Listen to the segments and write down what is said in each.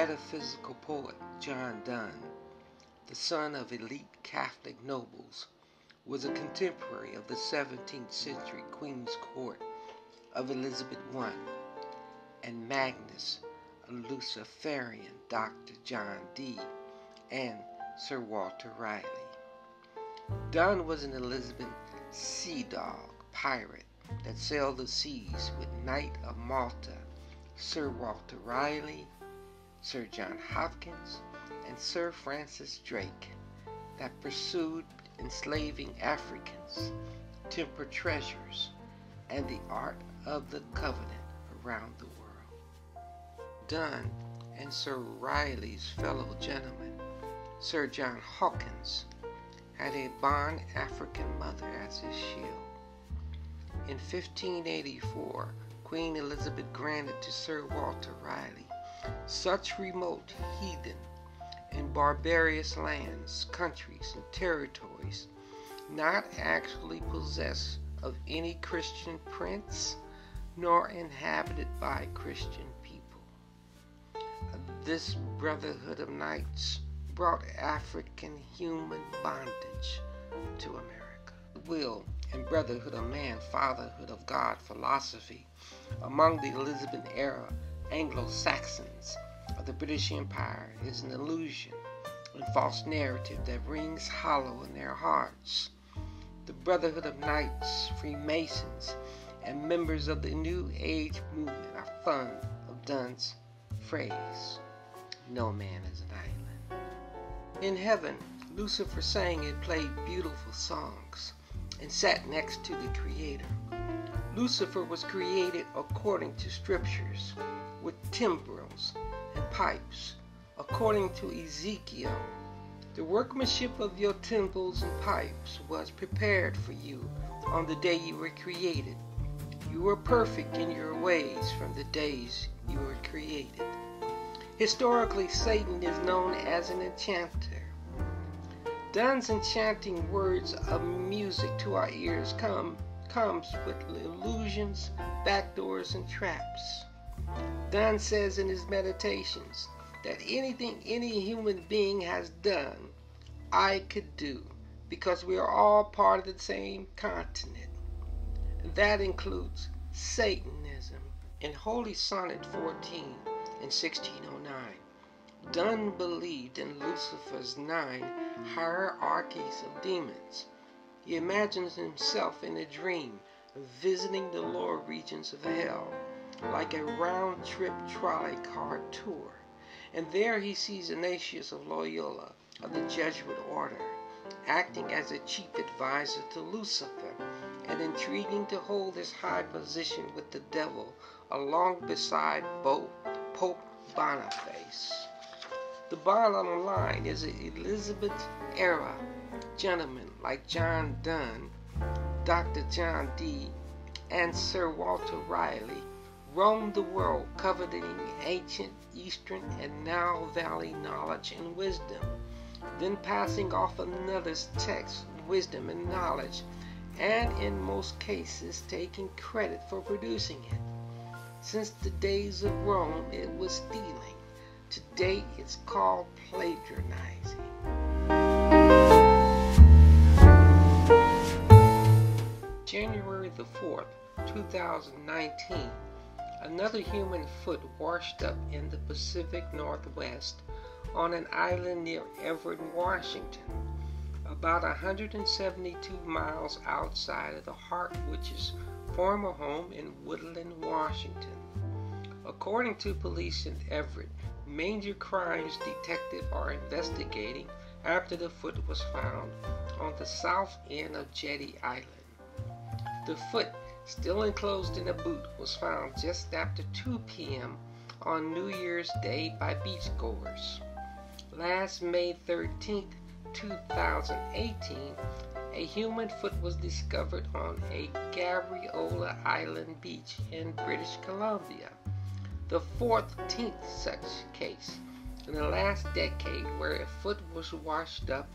metaphysical poet John Donne, the son of elite Catholic nobles, was a contemporary of the 17th century Queen's Court of Elizabeth I and Magnus, a Luciferian Dr. John Dee, and Sir Walter Raleigh. Donne was an Elizabethan sea dog pirate that sailed the seas with Knight of Malta, Sir Walter Raleigh, Sir John Hopkins, and Sir Francis Drake, that pursued enslaving Africans, tempered treasures, and the art of the covenant around the world. Donne and Sir Raleigh's fellow gentleman, Sir John Hawkins, had a Bon African mother as his shield. In 1584, Queen Elizabeth granted to Sir Walter Raleigh such remote, heathen, and barbarous lands, countries, and territories not actually possessed of any Christian prince nor inhabited by Christian people. This brotherhood of knights brought African human bondage to America. The will and brotherhood of man, fatherhood of God philosophy among the Elizabethan era Anglo-Saxons of the British Empire is an illusion and false narrative that rings hollow in their hearts. The brotherhood of knights, Freemasons, and members of the New Age movement are fond of Donne's phrase, "No man is an island." In heaven, Lucifer sang and played beautiful songs and sat next to the Creator. Lucifer was created according to scriptures, with timbrels and pipes, according to Ezekiel. The workmanship of your timbrels and pipes was prepared for you on the day you were created. You were perfect in your ways from the days you were created. Historically, Satan is known as an enchanter. Donne's enchanting words of music to our ears comes with illusions, backdoors, and traps. Donne says in his meditations that anything any human being has done, I could do, because we are all part of the same continent. And that includes Satanism. In Holy Sonnet 14 in 1609, Donne believed in Lucifer's 9 hierarchies of demons. He imagines himself in a dream visiting the lower regions of hell, like a round-trip trolley car tour. And there he sees Ignatius of Loyola of the Jesuit order, acting as a chief advisor to Lucifer and intriguing to hold his high position with the devil along beside Pope Boniface. The bottom line is that Elizabeth-era gentlemen like John Donne, Dr. John Dee, and Sir Walter Raleigh roamed the world coveting ancient Eastern and Nile Valley knowledge and wisdom, then passing off another's text, wisdom, and knowledge, and in most cases taking credit for producing it. Since the days of Rome, it was stealing. Today, it's called plagiarizing. January the 4th, 2019, another human foot washed up in the Pacific Northwest on an island near Everett, Washington, about 172 miles outside of the Hartwich's former home in Woodland, Washington. According to police in Everett, major crimes detectives are investigating after the foot was found on the south end of Jetty Island. The foot, still enclosed in a boot, was found just after 2 p.m. on New Year's Day by beachgoers. Last May 13, 2018, a human foot was discovered on a Gabriola Island beach in British Columbia, the 14th such case in the last decade where a foot was washed up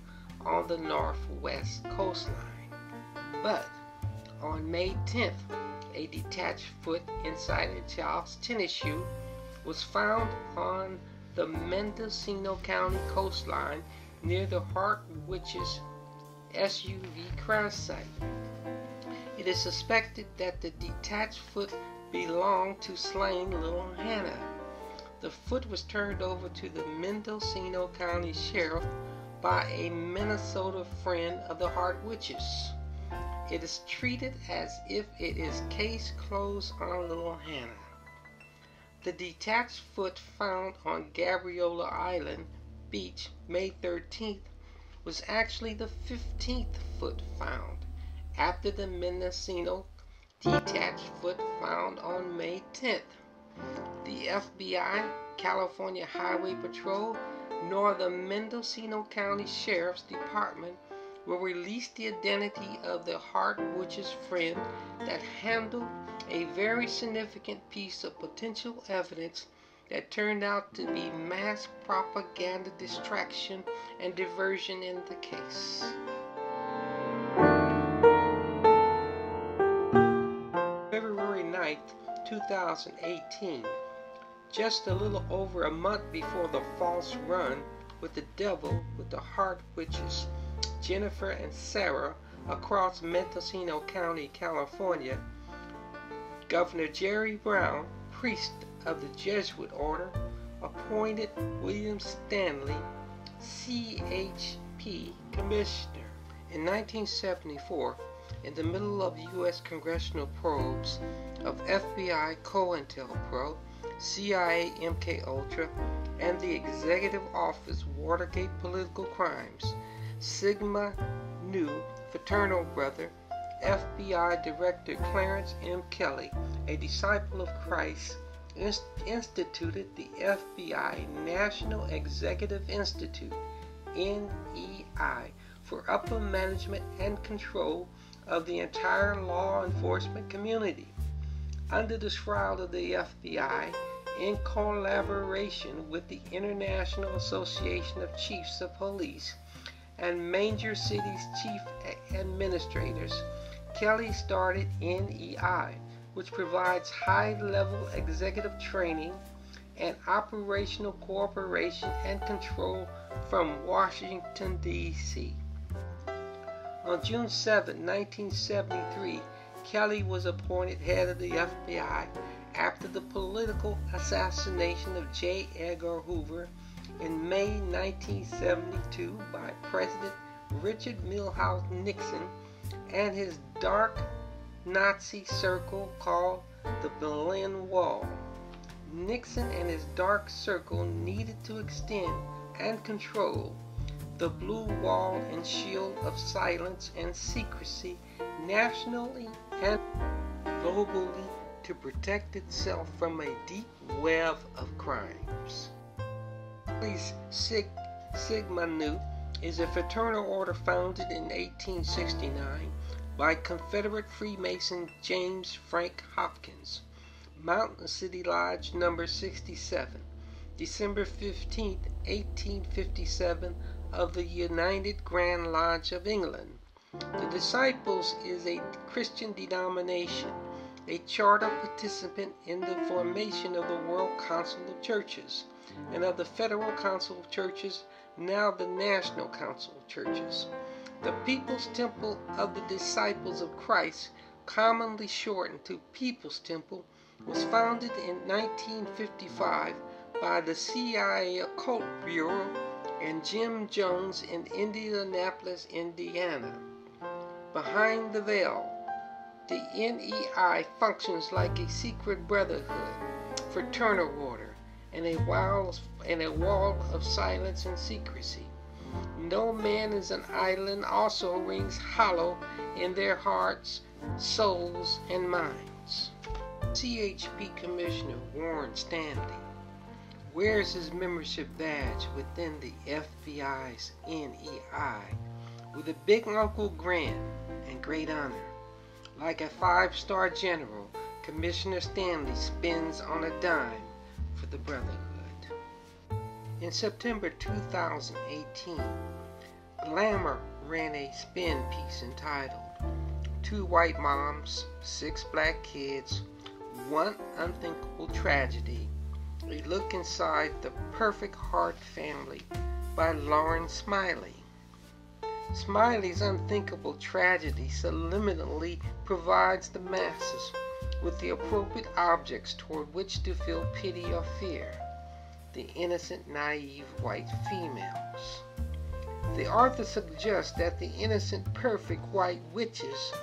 on the northwest coastline. But on May 10th, a detached foot inside a child's tennis shoe was found on the Mendocino County coastline near the Hart Witches SUV crash site. It is suspected that the detached foot belonged to slain little Hannah. The foot was turned over to the Mendocino County Sheriff by a Minnesota friend of the Hart Witches. It is treated as if it is case closed on little Hannah. The detached foot found on Gabriola Island Beach May 13th was actually the 15th foot found, after the Mendocino detached foot found on May 10th. The FBI, California Highway Patrol, nor the Mendocino County Sheriff's Department will release the identity of the Hart Witches' friend that handled a very significant piece of potential evidence that turned out to be mass propaganda distraction and diversion in the case. February 9th, 2018, just a little over a month before the false run with the devil with the Hart Witches, Jennifer and Sarah, across Mendocino County, California, Governor Jerry Brown, priest of the Jesuit order, appointed William Stanley, CHP Commissioner. In 1974, in the middle of U.S. congressional probes of FBI COINTELPRO, CIA MKUltra, and the Executive Office Watergate political crimes, Sigma Nu fraternal brother, FBI Director Clarence M. Kelly, a disciple of Christ, instituted the FBI National Executive Institute, NEI, for upper management and control of the entire law enforcement community. Under the shroud of the FBI, in collaboration with the International Association of Chiefs of Police and major cities' chief administrators, Kelly started NEI, which provides high-level executive training and operational cooperation and control from Washington, D.C. On June 7, 1973, Kelly was appointed head of the FBI after the political assassination of J. Edgar Hoover in May 1972 by President Richard Milhous Nixon and his dark Nazi circle called the Berlin Wall. Nixon and his dark circle needed to extend and control the blue wall and shield of silence and secrecy nationally and globally to protect itself from a deep web of crimes. Sigma Nu is a fraternal order founded in 1869 by Confederate Freemason James Frank Hopkins. Mountain City Lodge number 67, December 15, 1857, of the United Grand Lodge of England. The Disciples is a Christian denomination, a charter participant in the formation of the World Council of Churches and of the Federal Council of Churches, now the National Council of Churches. The People's Temple of the Disciples of Christ, commonly shortened to People's Temple, was founded in 1955 by the CIA Occult Bureau and Jim Jones in Indianapolis, Indiana. Behind the veil, the NEI functions like a secret brotherhood, fraternal order, and a wall of silence and secrecy. No man is an island also rings hollow in their hearts, souls, and minds. CHP Commissioner Warren Stanley wears his membership badge within the FBI's NEI with a big uncle grin and great honor. Like a 5-star general, Commissioner Stanley spins on a dime for the Brotherhood. In September 2018, Glamour ran a spin piece entitled 2 White Moms, 6 Black Kids, 1 Unthinkable Tragedy, A Look Inside the Perfect Heart Family by Lauren Smiley. Smiley's unthinkable tragedy subliminally provides the masses with the appropriate objects toward which to feel pity or fear. The innocent, naive white females. The author suggests that the innocent, perfect white witches,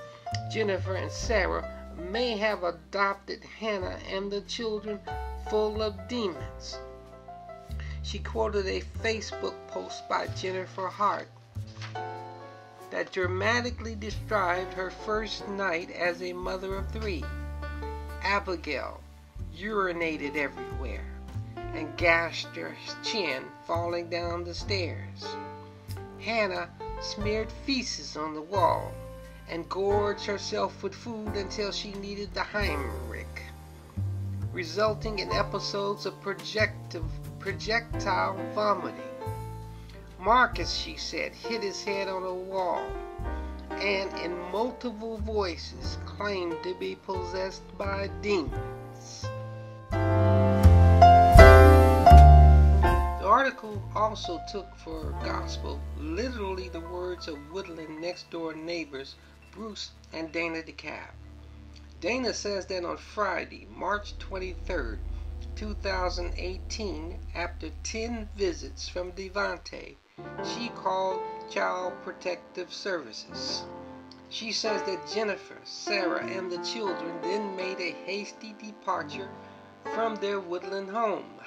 Jennifer and Sarah, may have adopted Hannah and the children full of demons. She quoted a Facebook post by Jennifer Hart that dramatically described her first night as a mother of three. Abigail urinated everywhere and gashed her chin falling down the stairs. Hannah smeared feces on the wall and gorged herself with food until she needed the Heimlich, resulting in episodes of projectile vomiting. Marcus, she said, hit his head on a wall and in multiple voices claimed to be possessed by demons. The article also took for gospel literally the words of Woodland next-door neighbors Bruce and Dana DeKalb. Dana says that on Friday, March 23, 2018, after 10 visits from Devante, she called Child Protective Services. She says that Jennifer, Sarah, and the children then made a hasty departure from their Woodland home.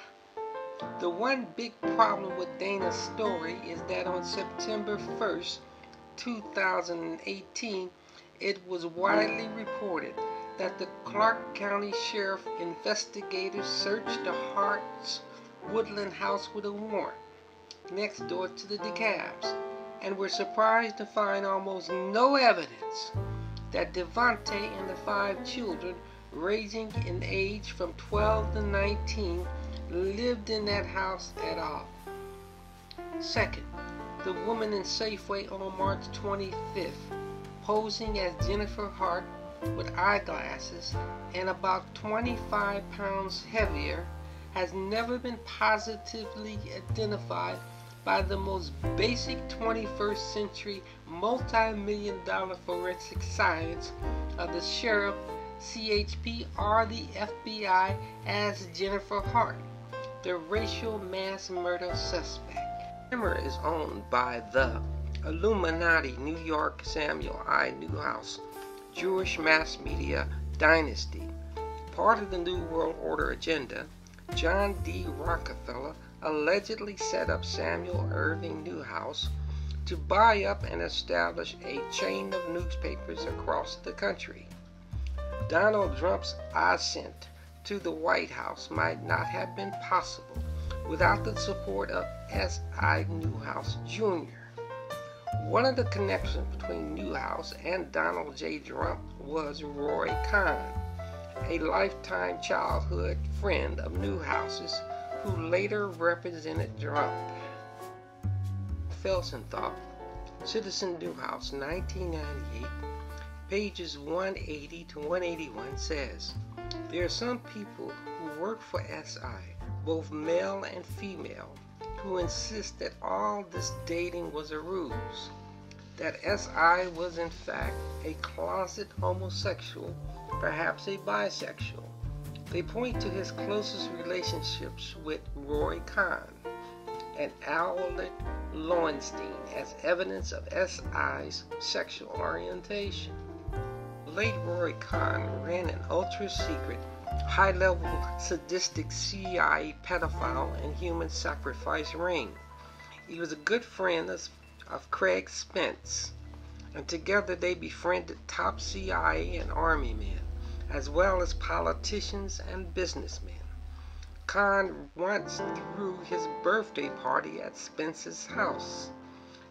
The one big problem with Dana's story is that on September 1st, 2018, it was widely reported that the Clark County Sheriff investigators searched the Hart's Woodland house with a warrant next door to the DeKalbs and were surprised to find almost no evidence that Devante and the 5 children ranging in age from 12 to 19 lived in that house at all. Second, the woman in Safeway on March 25th, posing as Jennifer Hart with eyeglasses and about 25 pounds heavier, has never been positively identified by the most basic 21st century multi-million-dollar forensic science of the sheriff, CHP, or the FBI as Jennifer Hart, the racial mass murder suspect. Hammer is owned by the Illuminati New York Samuel I. Newhouse Jewish mass media dynasty. Part of the New World Order agenda, John D. Rockefeller allegedly set up Samuel Irving Newhouse to buy up and establish a chain of newspapers across the country. Donald Trump's ascent to the White House might not have been possible without the support of S.I. Newhouse Jr. One of the connections between Newhouse and Donald J. Trump was Roy Cohn, a lifetime childhood friend of Newhouse's who later represented Trump. Felsenthal, Citizen Newhouse, 1998, pages 180 to 181 says, there are some people who work for SI, both male and female, who insist that all this dating was a ruse, that SI was in fact a closet homosexual, perhaps a bisexual. They point to his closest relationships with Roy Cohn and Owlet Lowenstein as evidence of SI's sexual orientation. Late Roy Cohn ran an ultra-secret, high-level sadistic CIA pedophile and human sacrifice ring. He was a good friend of Craig Spence, and together they befriended top CIA and Army men, as well as politicians and businessmen. Cohn once threw his birthday party at Spence's house.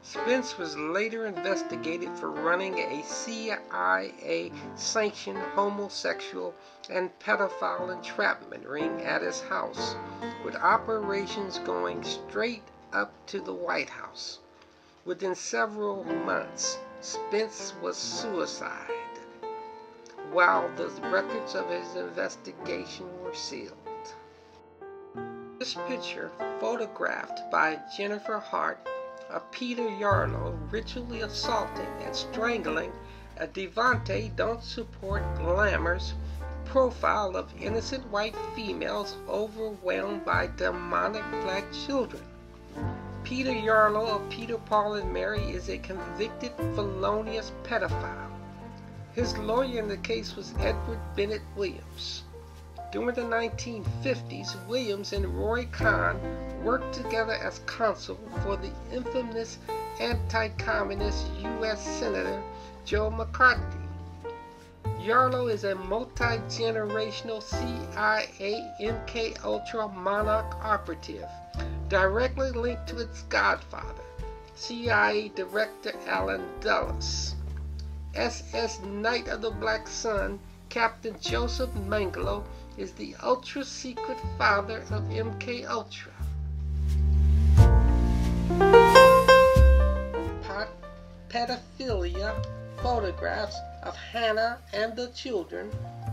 Spence was later investigated for running a CIA-sanctioned homosexual and pedophile entrapment ring at his house, with operations going straight up to the White House. Within several months, Spence was suicided, while the records of his investigation were sealed. This picture, photographed by Jennifer Hart, of Peter Yarlow ritually assaulting and strangling a Devante Don't Support Glamour's profile of innocent white females overwhelmed by demonic black children. Peter Yarlow of Peter, Paul, and Mary is a convicted felonious pedophile. His lawyer in the case was Edward Bennett Williams. During the 1950s, Williams and Roy Cohn worked together as counsel for the infamous anti-communist U.S. Senator Joe McCarthy. Yarlow is a multi-generational CIA MK-Ultra monarch operative, directly linked to its godfather, CIA Director Allen Dulles. SS Knight of the Black Sun, Captain Joseph Mengele, is the ultra-secret father of MK-Ultra. Pedophilia photographs of Hannah and the children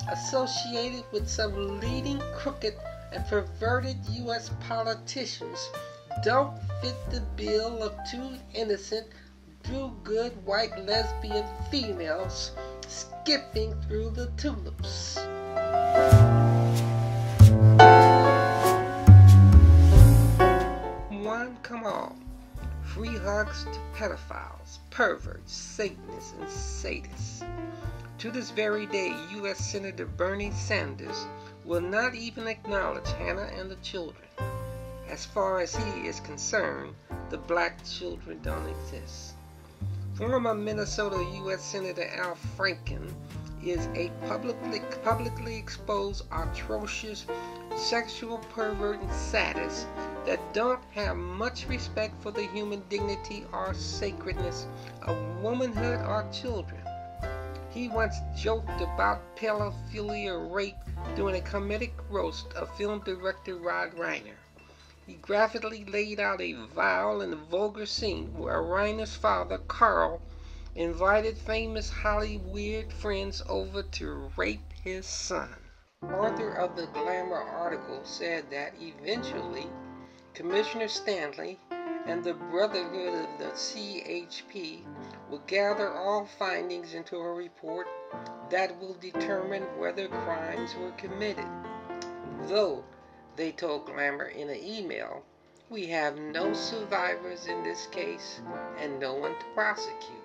associated with some leading crooked and perverted U.S. politicians don't fit the bill of two innocent, do-good white lesbian females skipping through the tulips. One, come on. Free hugs to pedophiles, perverts, Satanists, and sadists. To this very day, U.S. Senator Bernie Sanders will not even acknowledge Hannah and the children. As far as he is concerned, the black children don't exist. Former Minnesota U.S. Senator Al Franken is a publicly exposed, atrocious, sexual pervert and sadist that don't have much respect for the human dignity or sacredness of womanhood or children. He once joked about pedophilia rape during a comedic roast of film director Rod Reiner. He graphically laid out a vile and vulgar scene where Reiner's father, Carl, invited famous Hollywood friends over to rape his son. The author of the Glamour article said that eventually Commissioner Stanley and the Brotherhood of the CHP will gather all findings into a report that will determine whether crimes were committed. Though, they told Glamour in an email, we have no survivors in this case and no one to prosecute.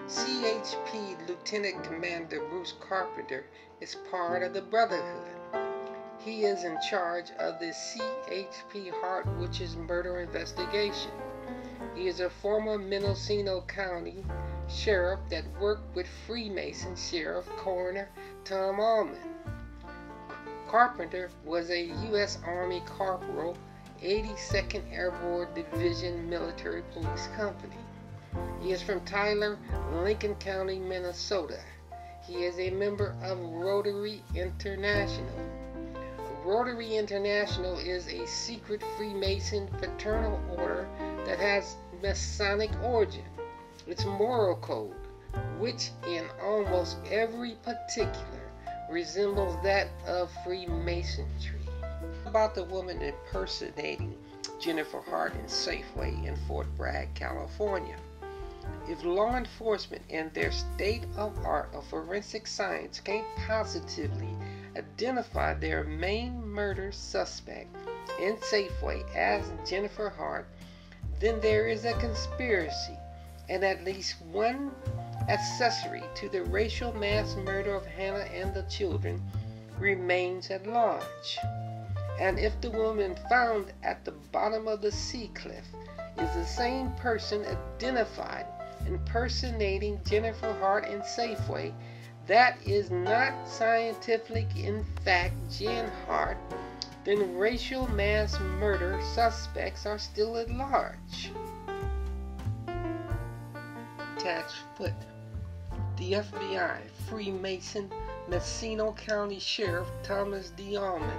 CHP Lieutenant Commander Bruce Carpenter is part of the Brotherhood. He is in charge of the CHP Hart Witches murder investigation. He is a former Mendocino County sheriff that worked with Freemason Sheriff Coroner Tom Allman. Carpenter was a U.S. Army Corporal, 82nd Airborne Division Military Police Company. He is from Tyler, Lincoln County, Minnesota. He is a member of Rotary International. Rotary International is a secret Freemason fraternal order that has Masonic origin. Its moral code, which in almost every particular resembles that of Freemasonry. About the woman impersonating Jennifer Hart in Safeway in Fort Bragg, California. If law enforcement and their state-of-the-art of forensic science can't positively identify their main murder suspect in Safeway as Jennifer Hart, then there is a conspiracy and at least one accessory to the racial mass murder of Hannah and the children remains at large. And if the woman found at the bottom of the sea cliff is the same person identified impersonating Jennifer Hart in Safeway, that is not scientific in fact Jen Hart, then racial mass murder suspects are still at large. Detached Foot. The FBI, Freemason, Mendocino County Sheriff Thomas D. Allman,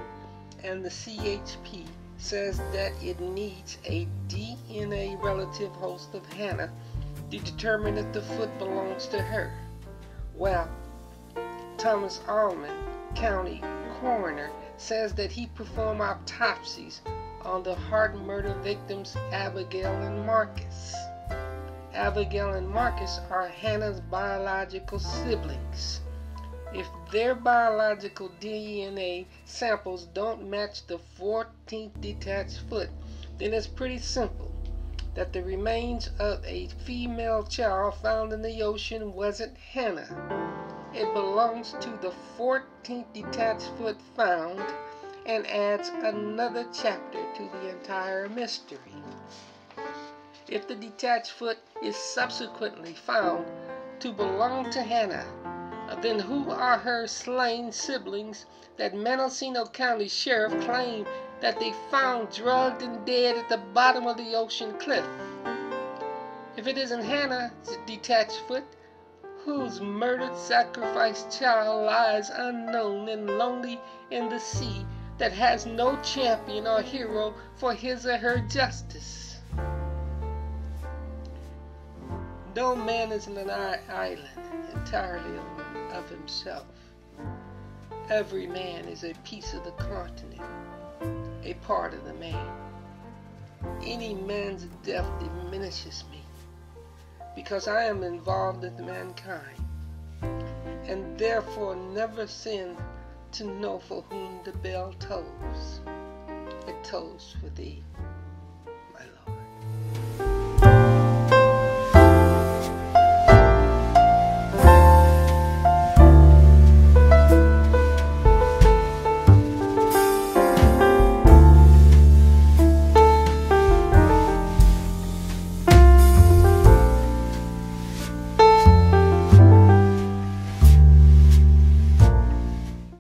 and the CHP says that it needs a DNA relative host of Hannah to determine if the foot belongs to her. Well, Thomas Allman, County Coroner, says that he performed autopsies on the Hart murder victims Abigail and Marcus. Abigail and Marcus are Hannah's biological siblings. If their biological DNA samples don't match the 14th detached foot, then it's pretty simple that the remains of a female child found in the ocean wasn't Hannah. It belongs to the 14th detached foot found and adds another chapter to the entire mystery. If the detached foot is subsequently found to belong to Hannah, then who are her slain siblings that Mendocino County Sheriff claimed that they found drugged and dead at the bottom of the ocean cliff? If it isn't Hannah's detached foot, whose murdered, sacrificed child lies unknown and lonely in the sea that has no champion or hero for his or her justice? No man is an island entirely of himself. Every man is a piece of the continent, a part of the man. Any man's death diminishes me, because I am involved with mankind, and therefore never sin to know for whom the bell tolls. It tolls for thee.